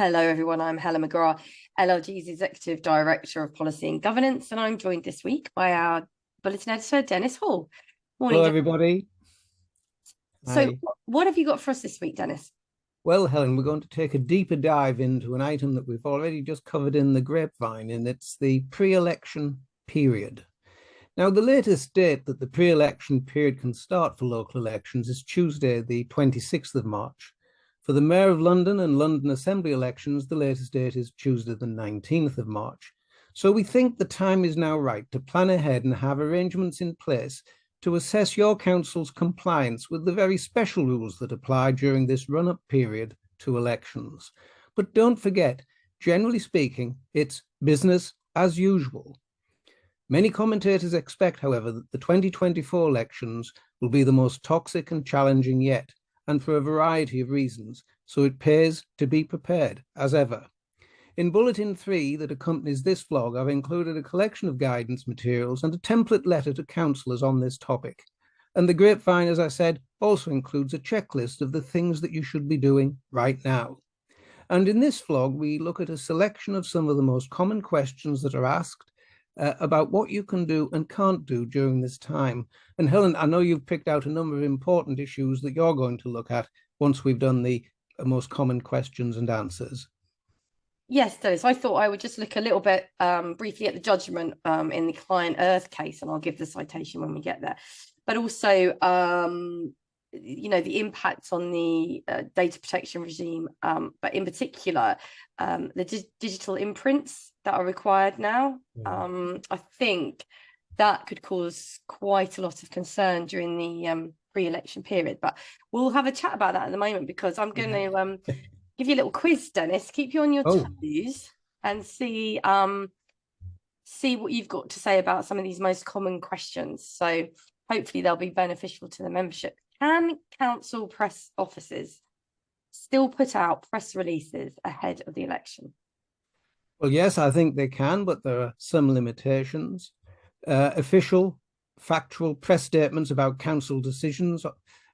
Hello, everyone. I'm Helen McGrath, LLG's Executive Director of Policy and Governance, and I'm joined this week by our Bulletin Editor, Dennis Hall. Morning, Hello, Dennis. everybody. So, Hi. what have you got for us this week, Dennis? Well, Helen, we're going to take a deeper dive into an item that we've already just covered in the grapevine, and it's the pre-election period. Now, the latest date that the pre-election period can start for local elections is Tuesday, the 26th of March. For the Mayor of London and London Assembly elections, the latest date is Tuesday, the 19th of March. So we think the time is now right to plan ahead and have arrangements in place to assess your council's compliance with the very special rules that apply during this run-up period to elections. But don't forget, generally speaking, it's business as usual. Many commentators expect, however, that the 2024 elections will be the most toxic and challenging yet, and for a variety of reasons, so it pays to be prepared, as ever. In Bulletin 3 that accompanies this vlog, I've included a collection of guidance materials and a template letter to councillors on this topic. And the grapevine, as I said, also includes a checklist of the things that you should be doing right now. And in this vlog, we look at a selection of some of the most common questions that are asked about what you can do and can't do during this time. And Helen, I know you've picked out a number of important issues that you're going to look at once we've done the most common questions and answers. Yes, Dennis, I thought I would just look a little bit briefly at the judgment in the Client Earth case, and I'll give the citation when we get there. But also, the impact on the data protection regime, but in particular, the digital imprints that are required now. I think that could cause quite a lot of concern during the pre-election period. But we'll have a chat about that at the moment, because I'm going to give you a little quiz, Dennis. Keep you on your toes and see what you've got to say about some of these most common questions. So hopefully they'll be beneficial to the membership. Can council press offices still put out press releases ahead of the election? Well, yes, I think they can, but there are some limitations. Official, factual press statements about council decisions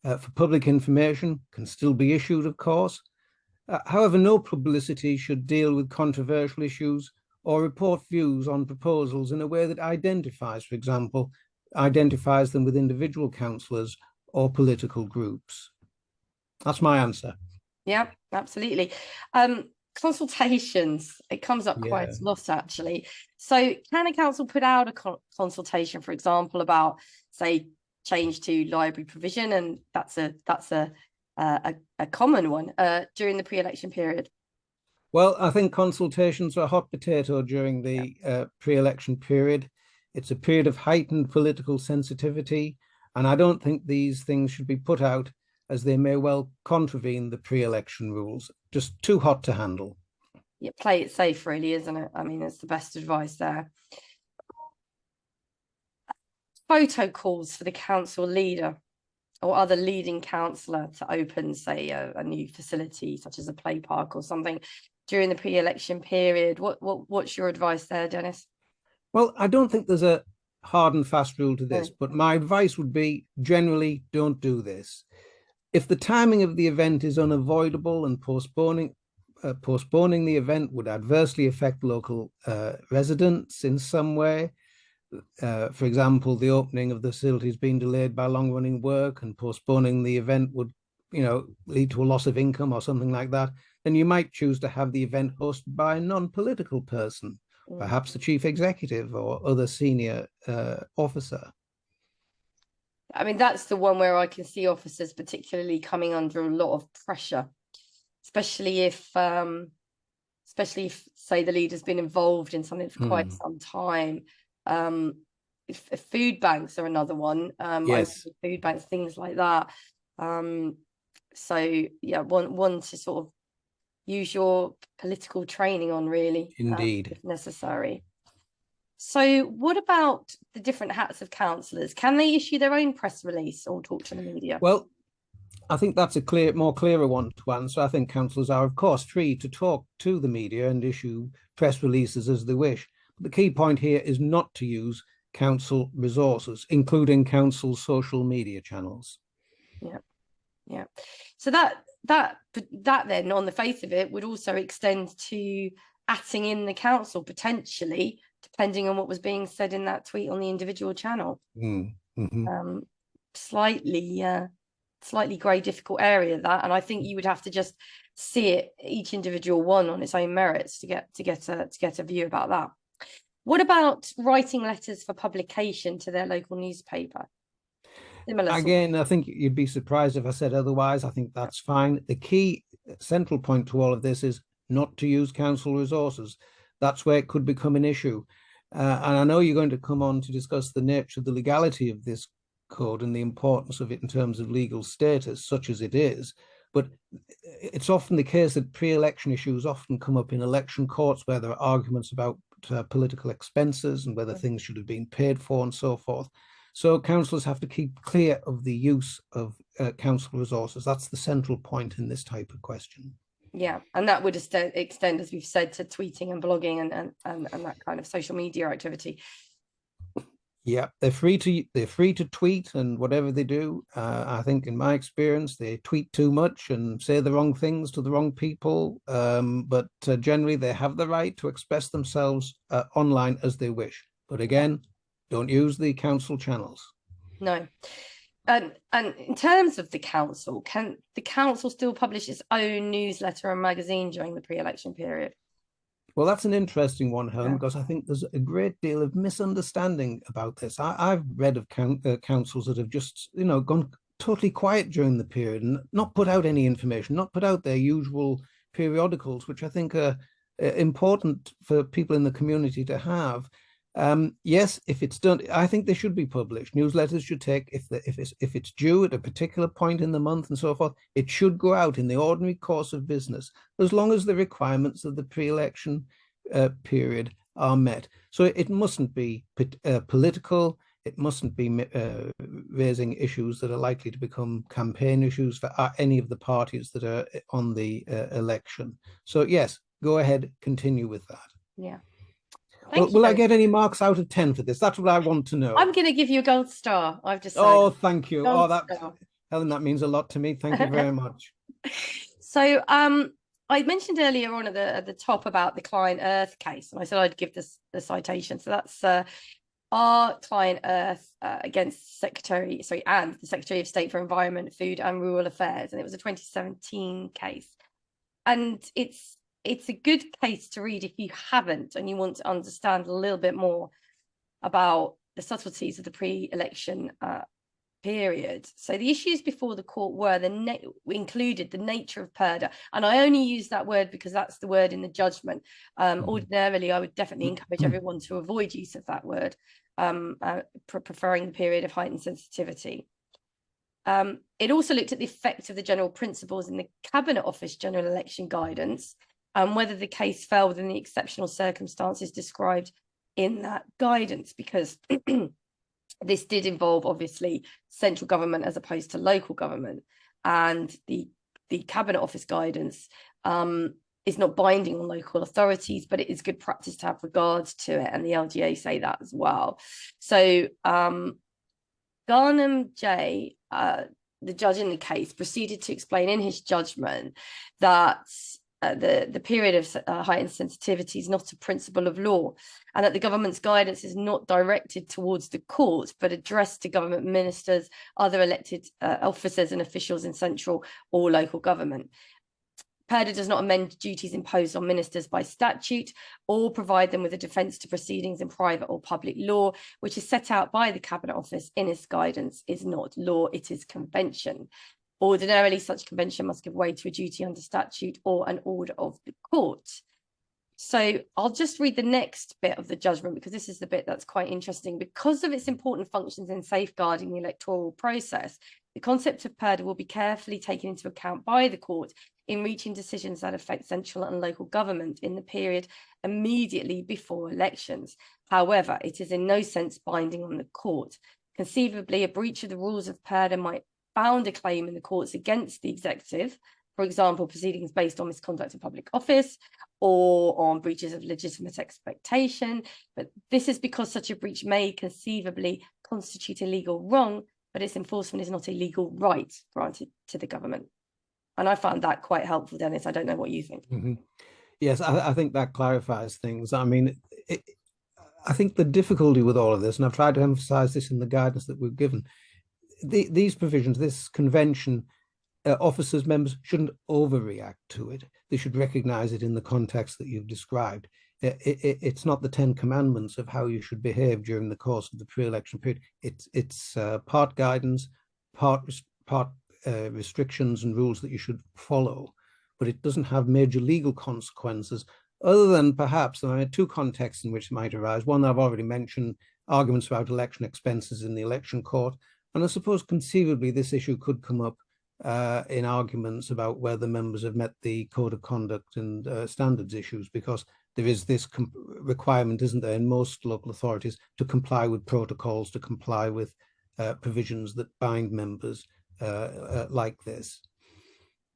for public information can still be issued, of course. However, no publicity should deal with controversial issues or report views on proposals in a way that identifies, for example, identifies them with individual councillors or political groups. That's my answer. Yeah, absolutely. Consultations, it comes up quite a lot, actually. So can a council put out a consultation, for example, about, say, change to library provision? And that's a common one during the pre-election period. Well, I think consultations are a hot potato during the pre-election period. It's a period of heightened political sensitivity, and I don't think these things should be put out, as they may well contravene the pre-election rules. Just too hot to handle. Yeah, play it safe, really, isn't it? I mean, it's the best advice there. Photo calls for the council leader or other leading councillor to open, say, a new facility, such as a play park or something, during the pre-election period. What's your advice there, Dennis? Well, I don't think there's a hard and fast rule to this, but my advice would be generally don't do this. If the timing of the event is unavoidable and postponing the event would adversely affect local residents in some way, for example, the opening of the facility has been delayed by long-running work, and postponing the event would, lead to a loss of income or something like that, then you might choose to have the event hosted by a non-political person, perhaps the chief executive or other senior officer. I mean, that's the one where I can see officers particularly coming under a lot of pressure, especially if, say, the leader's been involved in something for quite some time. If food banks are another one. Yes. Food banks, things like that. So yeah, one to sort of use your political training on, really. Indeed. If necessary. So what about the different hats of councillors? Can they issue their own press release or talk to the media? Well, I think that's a more clearer one to answer. I think councillors are, of course, free to talk to the media and issue press releases as they wish. But the key point here is not to use council resources, including council social media channels. Yeah. So that that then, on the face of it, would also extend to atting in the council potentially, depending on what was being said in that tweet on the individual channel. Mm-hmm. Slightly grey, difficult area, that, and I think you would have to just see it, each individual one, on its own merits to get a view about that. What about writing letters for publication to their local newspaper? Similar Again, I think you'd be surprised if I said otherwise. I think that's fine. The key central point to all of this is not to use council resources. That's where it could become an issue. And I know you're going to come on to discuss the nature of the legality of this code and the importance of it in terms of legal status, such as it is. But it's often the case that pre-election issues often come up in election courts where there are arguments about political expenses and whether things should have been paid for and so forth. So councillors have to keep clear of the use of council resources. That's the central point in this type of question. Yeah, and that would extend, as we've said, to tweeting and blogging and that kind of social media activity. Yeah, they're free to tweet, and whatever they do, I think in my experience, they tweet too much and say the wrong things to the wrong people. But generally, they have the right to express themselves online as they wish. But again, don't use the council channels. No. And in terms of the council, can the council still publish its own newsletter and magazine during the pre-election period? Well, that's an interesting one, Helen, because I think there's a great deal of misunderstanding about this. I've read of councils that have just, gone totally quiet during the period and not put out any information, not put out their usual periodicals, which I think are important for people in the community to have. Yes, if it's done, I think they should be published. Newsletters should take, if it's due at a particular point in the month and so forth, it should go out in the ordinary course of business, as long as the requirements of the pre-election period are met. So it mustn't be political. It mustn't be raising issues that are likely to become campaign issues for any of the parties that are on the election. So yes, go ahead, continue with that. Yeah. Will I get any marks out of 10 for this? That's what I want to know. I'm going to give you a gold star. I've decided. Oh, thank you. Helen, that means a lot to me. Thank you very much. So, I mentioned earlier on at the top about the Client Earth case, and I said I'd give this the citation. So that's our Client Earth against the Secretary of State for Environment, Food and Rural Affairs, and it was a 2017 case, and it's a good case to read if you haven't and you want to understand a little bit more about the subtleties of the pre-election period. So the issues before the court were included the nature of purdah, and I only use that word because that's the word in the judgment. Ordinarily, I would definitely encourage everyone to avoid use of that word, preferring the period of heightened sensitivity. It also looked at the effect of the general principles in the Cabinet Office General Election Guidance, and whether the case fell within the exceptional circumstances described in that guidance, because this did involve, obviously, central government as opposed to local government, and the Cabinet Office guidance is not binding on local authorities, but it is good practice to have regards to it, and the LGA say that as well. So Garnham J, the judge in the case, proceeded to explain in his judgment that the period of heightened sensitivity is not a principle of law, and that the government's guidance is not directed towards the court, but addressed to government ministers, other elected officers and officials in central or local government. purdah does not amend duties imposed on ministers by statute or provide them with a defence to proceedings in private or public law, which is set out by the Cabinet Office in its guidance is not law, it is convention. Ordinarily, such convention must give way to a duty under statute or an order of the court. So I'll just read the next bit of the judgment, because this is the bit that's quite interesting. Because of its important functions in safeguarding the electoral process, the concept of purdah will be carefully taken into account by the court in reaching decisions that affect central and local government in the period immediately before elections. However, it is in no sense binding on the court. Conceivably, a breach of the rules of purdah might found a claim in the courts against the executive, for example, proceedings based on misconduct of public office or on breaches of legitimate expectation. But this is because such a breach may conceivably constitute a legal wrong, but its enforcement is not a legal right granted to the government. And I found that quite helpful, Dennis. I don't know what you think. Mm-hmm. Yes, I think that clarifies things. I mean, I think the difficulty with all of this, and I've tried to emphasize this in the guidance that we've given, these provisions, this convention, officers, members shouldn't overreact to it. They should recognize it in the context that you've described. It's not the 10 commandments of how you should behave during the course of the pre-election period. It's part guidance, part restrictions and rules that you should follow, but it doesn't have major legal consequences, other than perhaps there are two contexts in which it might arise. One I've already mentioned, arguments about election expenses in the election court. And I suppose conceivably this issue could come up in arguments about whether members have met the code of conduct and standards issues, because there is this requirement, isn't there, in most local authorities to comply with protocols, to comply with provisions that bind members like this.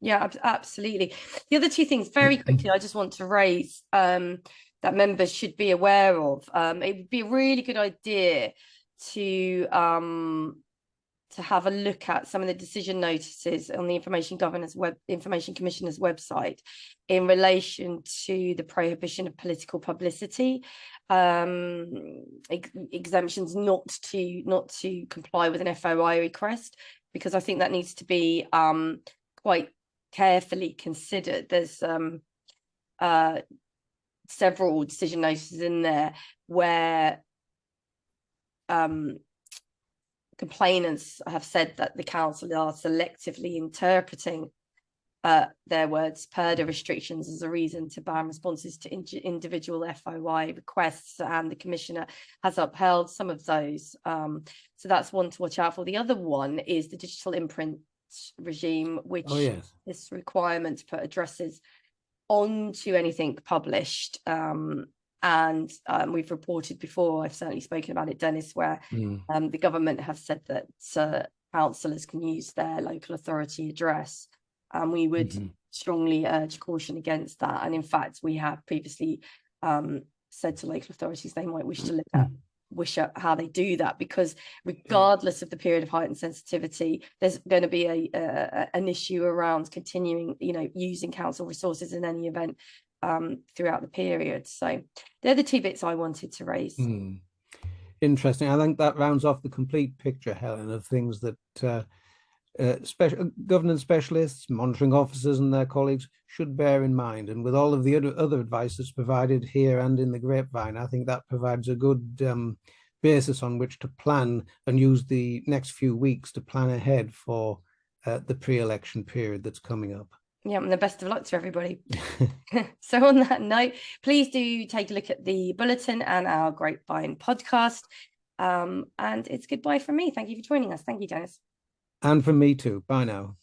Yeah, absolutely. The other two things very quickly I just want to raise that members should be aware of. It would be a really good idea to have a look at some of the decision notices on the Information Commissioner's website in relation to the prohibition of political publicity, exemptions not to comply with an FOI request, because I think that needs to be quite carefully considered. There's several decision notices in there where complainants have said that the council are selectively interpreting their words, PERDA restrictions, as a reason to ban responses to individual FOI requests, and the Commissioner has upheld some of those. So that's one to watch out for. The other one is the digital imprint regime, which is requirement to put addresses onto anything published. And we've reported before, I've certainly spoken about it, Dennis, where the government have said that councillors can use their local authority address. And we would strongly urge caution against that. And in fact, we have previously said to local authorities they might wish to look at how they do that, because regardless of the period of heightened sensitivity, there's going to be an issue around continuing, using council resources in any event throughout the period. So they're the two bits I wanted to raise. Interesting. I think that rounds off the complete picture, Helen, of things that governance specialists, monitoring officers and their colleagues should bear in mind. And with all of the other advice that's provided here and in the grapevine, I think that provides a good basis on which to plan and use the next few weeks to plan ahead for the pre-election period that's coming up. Yeah, and the best of luck to everybody. So on that note, please do take a look at the bulletin and our Grapevine podcast. And it's goodbye from me. Thank you for joining us. Thank you, Dennis. And from me too. Bye now.